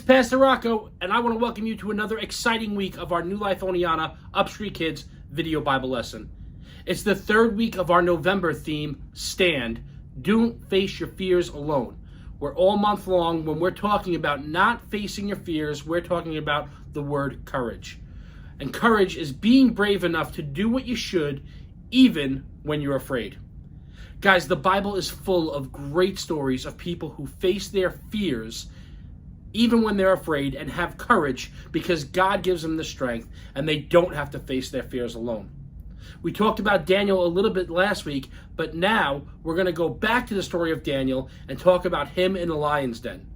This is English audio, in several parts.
Pastor Rocco, and I want to welcome you to another exciting week of our New Life Oneana Upstreet Kids video Bible lesson. It's the third week of our November theme, Stand, Don't Face Your Fears Alone. Where all month long, when we're talking about not facing your fears, we're talking about the word courage. And courage is being brave enough to do what you should, even when you're afraid. Guys, the Bible is full of great stories of people who face their fears even when they're afraid and have courage because God gives them the strength and they don't have to face their fears alone. We talked about Daniel a little bit last week, but now we're going to go back to the story of Daniel and talk about him in the lion's den.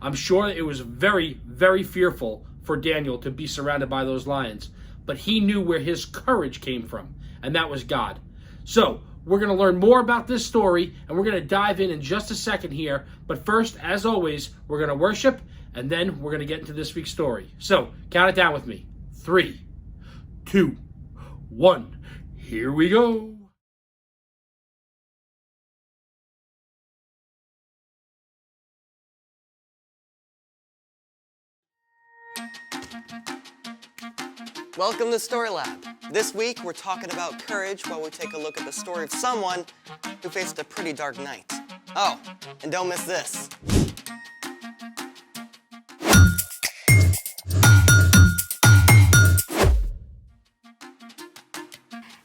I'm sure it was very, very fearful for Daniel to be surrounded by those lions, but he knew where his courage came from, and that was God. So, we're going to learn more about this story, and we're going to dive in just a second here. But first, as always, we're going to worship, and then we're going to get into this week's story. So, count it down with me. 3, 2, 1. Here we go. Welcome to Story Lab. This week we're talking about courage while we take a look at the story of someone who faced a pretty dark night. Oh, and don't miss this.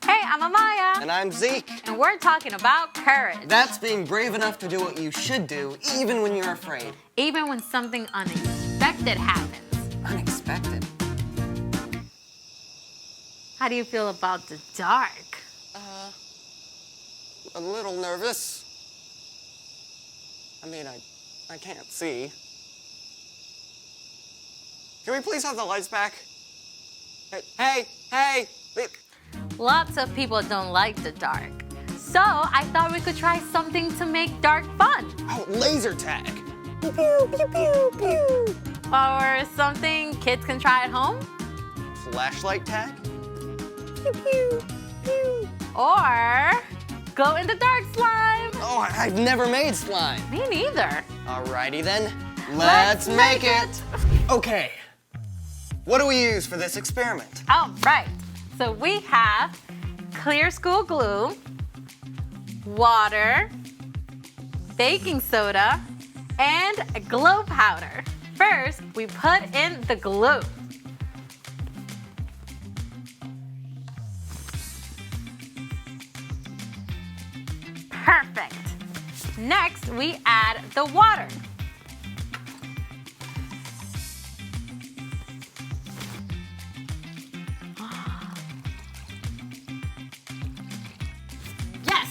Hey, I'm Amaya. And I'm Zeke. And we're talking about courage. That's being brave enough to do what you should do, even when you're afraid. Even when something unexpected happens. Unexpected? How do you feel about the dark? A little nervous. I mean, I can't see. Can we please have the lights back? Hey! Lots of people don't like the dark. So I thought we could try something to make dark fun. Oh, laser tag. Pew, pew, pew, pew, pew. Or something kids can try at home. Flashlight tag. Pew, pew, pew. Or glow in the dark slime. Oh, I've never made slime. Me neither. Alrighty then, let's make it. Okay, what do we use for this experiment? All right. So we have clear school glue, water, baking soda, and glow powder. First, we put in the glue. Perfect. Next, we add the water. Yes.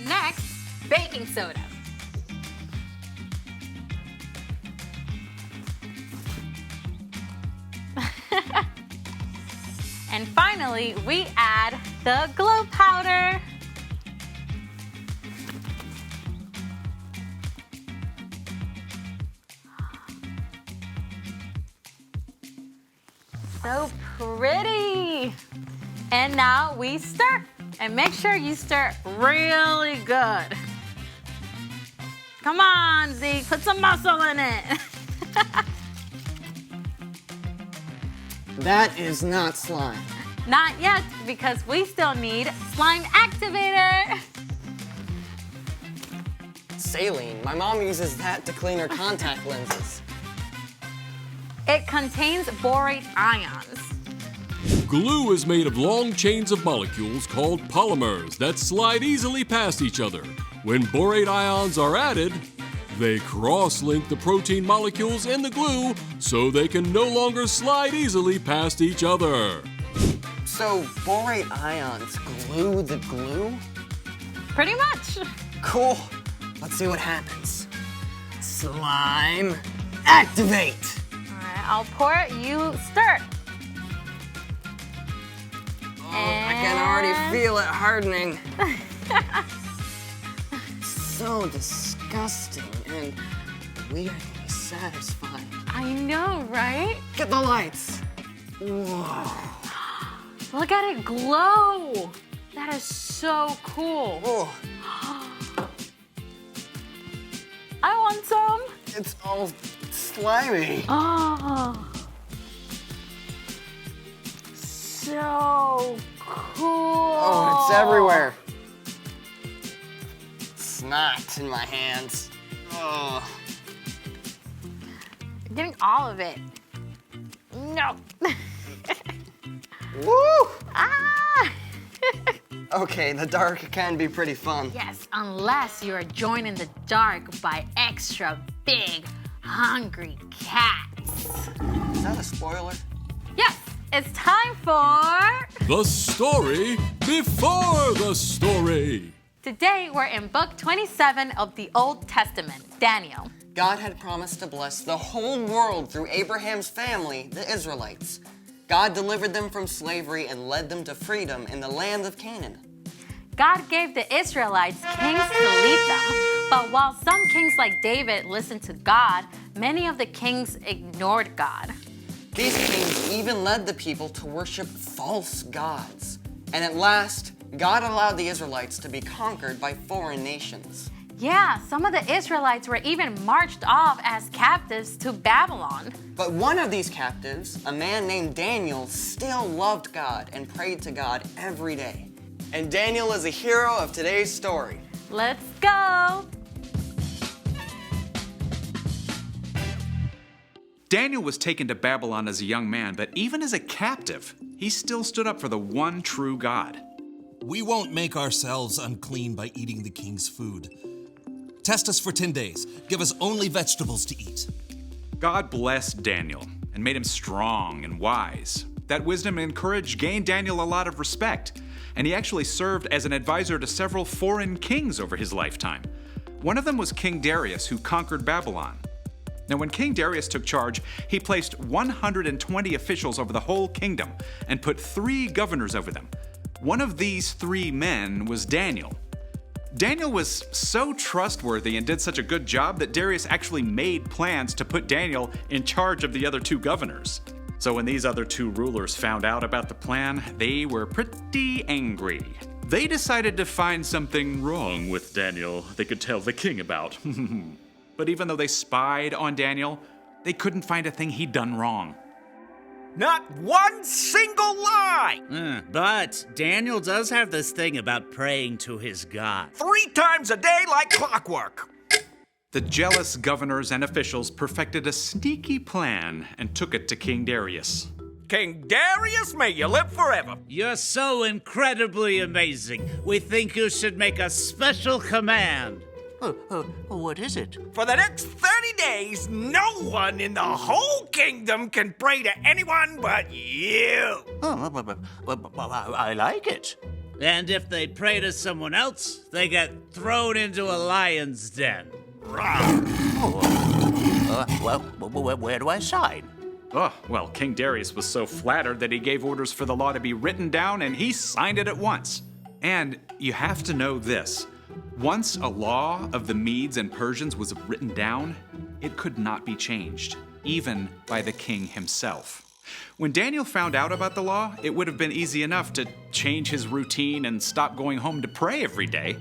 Next, baking soda. And finally, we add the glow powder. So pretty. And now we stir. And make sure you stir really good. Come on, Zeke, put some muscle in it. That is not slime. Not yet, because we still need slime activator. Saline, my mom uses that to clean her contact lenses. It contains borate ions. Glue is made of long chains of molecules called polymers that slide easily past each other. When borate ions are added, they cross-link the protein molecules in the glue so they can no longer slide easily past each other. So borate ions glue the glue? Pretty much. Cool. Let's see what happens. Slime activate. All right, I'll pour it, you stir. I can already feel it hardening. So disgusting and weirdly satisfying. I know, right? Get the lights. Whoa. Look at it glow. That is so cool. Oh, I want some. it's all slimy. Oh, so cool. Oh, it's everywhere. Snot in my hands. Oh. You're getting all of it. No. Woo! Ah! Okay, the dark can be pretty fun. Yes, unless you are joined in the dark by extra big, hungry cats. Is that a spoiler? Yes, it's time for... The story before the story. Today, we're in book 27 of the Old Testament, Daniel. God had promised to bless the whole world through Abraham's family, the Israelites. God delivered them from slavery and led them to freedom in the land of Canaan. God gave the Israelites kings to lead them, but while some kings like David listened to God, many of the kings ignored God. These kings even led the people to worship false gods. And at last, God allowed the Israelites to be conquered by foreign nations. Yeah, some of the Israelites were even marched off as captives to Babylon. But one of these captives, a man named Daniel, still loved God and prayed to God every day. And Daniel is a hero of today's story. Let's go! Daniel was taken to Babylon as a young man, but even as a captive, he still stood up for the one true God. We won't make ourselves unclean by eating the king's food. Test us for 10 days. Give us only vegetables to eat. God blessed Daniel and made him strong and wise. That wisdom and courage gained Daniel a lot of respect, and he actually served as an advisor to several foreign kings over his lifetime. One of them was King Darius, who conquered Babylon. Now, when King Darius took charge, he placed 120 officials over the whole kingdom and put 3 governors over them. One of these 3 men was Daniel. Daniel was so trustworthy and did such a good job that Darius actually made plans to put Daniel in charge of the other 2 governors. So when these other 2 rulers found out about the plan, they were pretty angry. They decided to find something wrong with Daniel they could tell the king about. But even though they spied on Daniel, they couldn't find a thing he'd done wrong. Not one single lie! But Daniel does have this thing about praying to his God. 3 times a day like clockwork. The jealous governors and officials perfected a sneaky plan and took it to King Darius. King Darius, may you live forever. You're so incredibly amazing. We think you should make a special command. What is it? For the next 30 days, no one in the whole kingdom can pray to anyone but you. I like it. And if they pray to someone else, they get thrown into a lion's den. Where do I sign? Oh, well, King Darius was so flattered that he gave orders for the law to be written down, and he signed it at once. And you have to know this. Once a law of the Medes and Persians was written down, it could not be changed, even by the king himself. When Daniel found out about the law, it would have been easy enough to change his routine and stop going home to pray every day.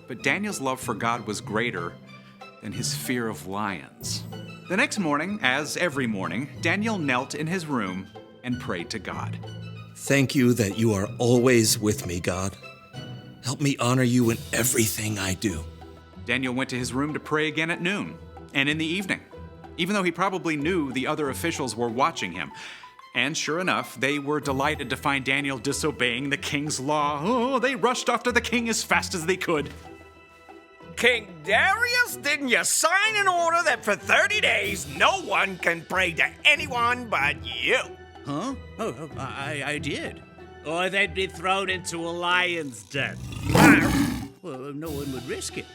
But Daniel's love for God was greater than his fear of lions. The next morning, as every morning, Daniel knelt in his room and prayed to God. Thank you that you are always with me, God. Help me honor you in everything I do. Daniel went to his room to pray again at noon and in the evening, even though he probably knew the other officials were watching him. And sure enough, they were delighted to find Daniel disobeying the king's law. Oh, they rushed after the king as fast as they could. King Darius, didn't you sign an order that for 30 days no one can pray to anyone but you? Huh? Oh, I did. Or they'd be thrown into a lion's den. Well, no one would risk it.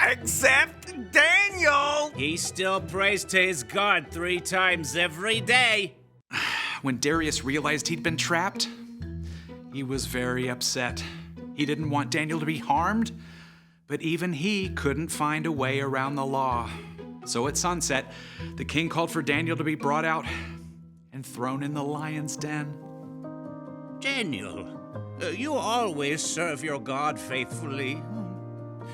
Except Daniel. He still prays to his God 3 times every day. When Darius realized he'd been trapped, he was very upset. He didn't want Daniel to be harmed, but even he couldn't find a way around the law. So at sunset, the king called for Daniel to be brought out and thrown in the lion's den. Daniel, you always serve your God faithfully.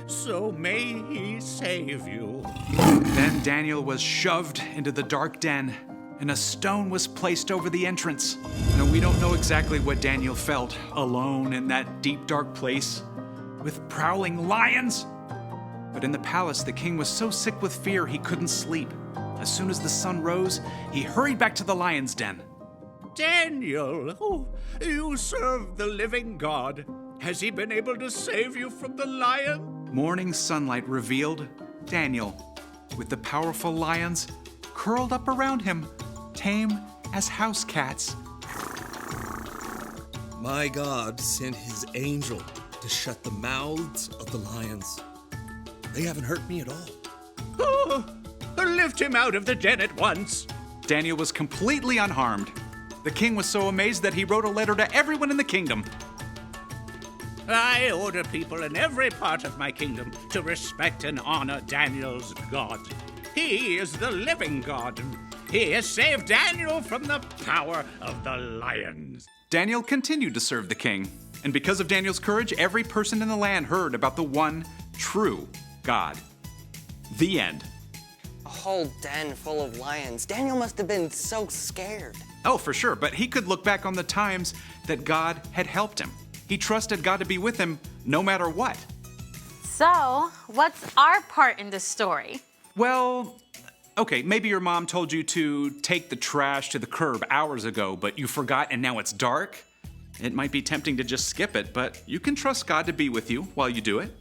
so may he save you. Then Daniel was shoved into the dark den, and a stone was placed over the entrance. Now, we don't know exactly what Daniel felt alone in that deep, dark place with prowling lions. But in the palace, the king was so sick with fear he couldn't sleep. As soon as the sun rose, he hurried back to the lion's den. Daniel, oh, you serve the living God. Has he been able to save you from the lion? Morning sunlight revealed Daniel, with the powerful lions curled up around him, tame as house cats. My God sent his angel to shut the mouths of the lions. They haven't hurt me at all. Oh, lift him out of the den at once. Daniel was completely unharmed. The king was so amazed that he wrote a letter to everyone in the kingdom. I order people in every part of my kingdom to respect and honor Daniel's God. He is the living God. He has saved Daniel from the power of the lions. Daniel continued to serve the king, and because of Daniel's courage, every person in the land heard about the one true God. The end. A whole den full of lions. Daniel must have been so scared. Oh, for sure, but he could look back on the times that God had helped him. He trusted God to be with him no matter what. So, what's our part in this story? Well, okay, maybe your mom told you to take the trash to the curb hours ago, but you forgot and now it's dark. It might be tempting to just skip it, but you can trust God to be with you while you do it.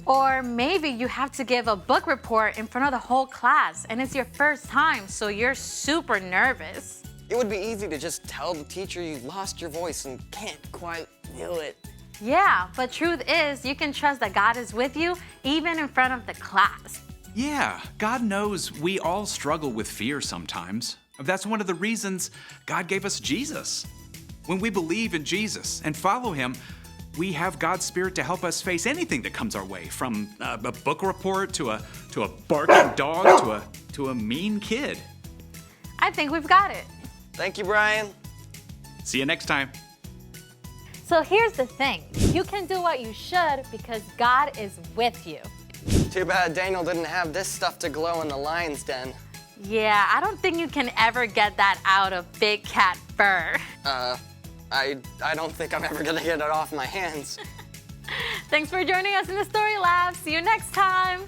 Or maybe you have to give a book report in front of the whole class and it's your first time, so you're super nervous. It would be easy to just tell the teacher you lost your voice and can't quite do it. Yeah, but truth is, you can trust that God is with you even in front of the class. Yeah, God knows we all struggle with fear sometimes. That's one of the reasons God gave us Jesus. When we believe in Jesus and follow him, we have God's Spirit to help us face anything that comes our way, from a book report to a barking dog to a mean kid. I think we've got it. Thank you, Brian. See you next time. So here's the thing. You can do what you should because God is with you. Too bad Daniel didn't have this stuff to glow in the lion's den. Yeah, I don't think you can ever get that out of big cat fur. I don't think I'm ever gonna get it off my hands. Thanks for joining us in the Story Lab. See you next time.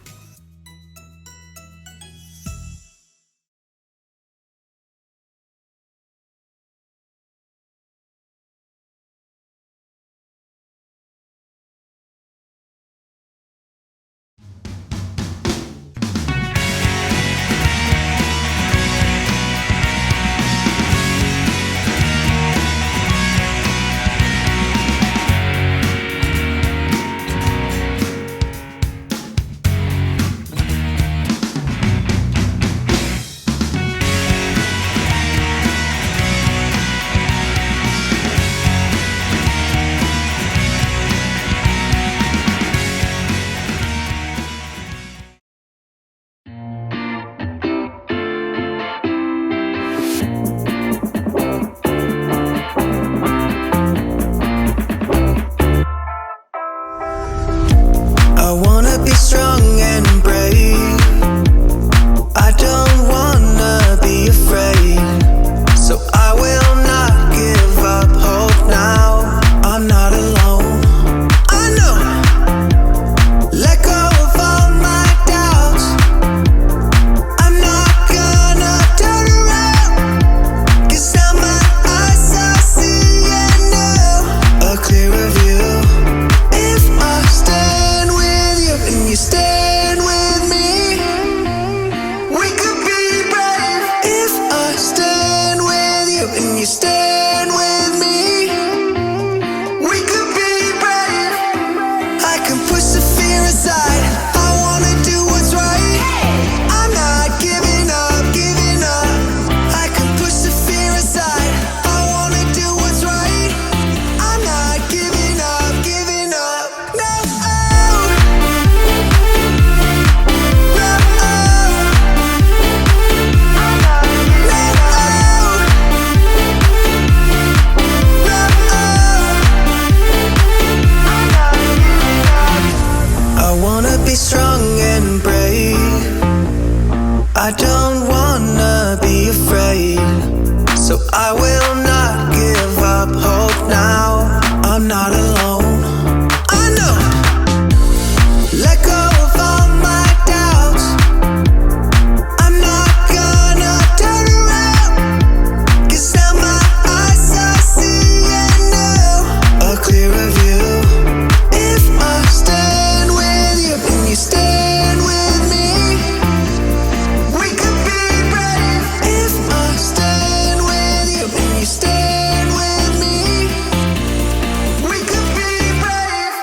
I will not give up hope now. I'm not alone. I know. Let go of all my doubts. I'm not gonna turn around. 'Cause now my eyes are seeing now a clearer view. If I stand with you and you stand with me, we could be brave. If I stand with you and you stand with me, we could be brave.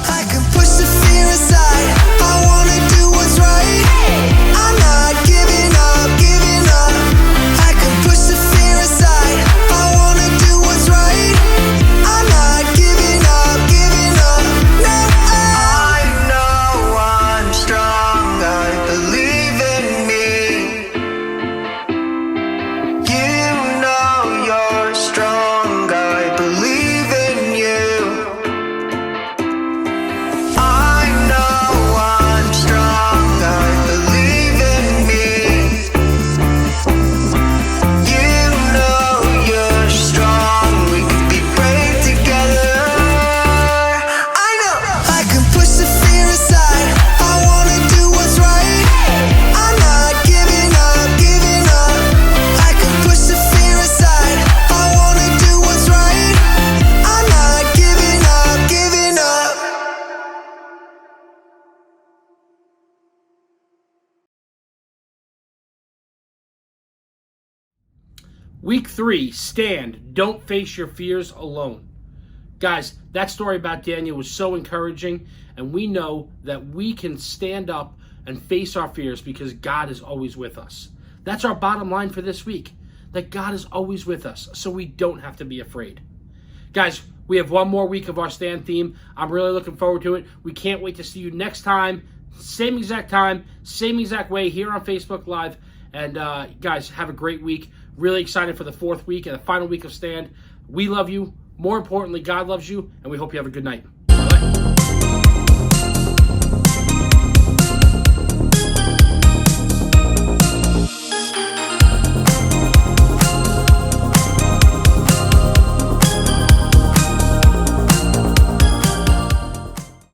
I can push the fear aside. I wanna do what's right. I'm not giving up, giving up. I can push the fear aside. I wanna do what's right. I'm not giving up, giving up. No, I know I'm strong. I believe in me. You know you're strong. I believe in you. I know I'm strong. I believe in me. You know you're strong. We could be brave together. I know I can push the fear aside. I wanna do what's right. I'm not giving up, giving up. I can push the fear aside. I wanna do what's right. I'm not giving up, giving up. Week 3, stand, don't face your fears alone. Guys, that story about Daniel was so encouraging, and we know that we can stand up and face our fears because God is always with us. That's our bottom line for this week, that God is always with us, so we don't have to be afraid. Guys, we have one more week of our stand theme. I'm really looking forward to it. We can't wait to see you next time, same exact way here on Facebook Live. And guys, have a great week. Really excited for the 4th week and the final week of stand. We love you. More importantly, God loves you, and we hope you have a good night. Bye-bye.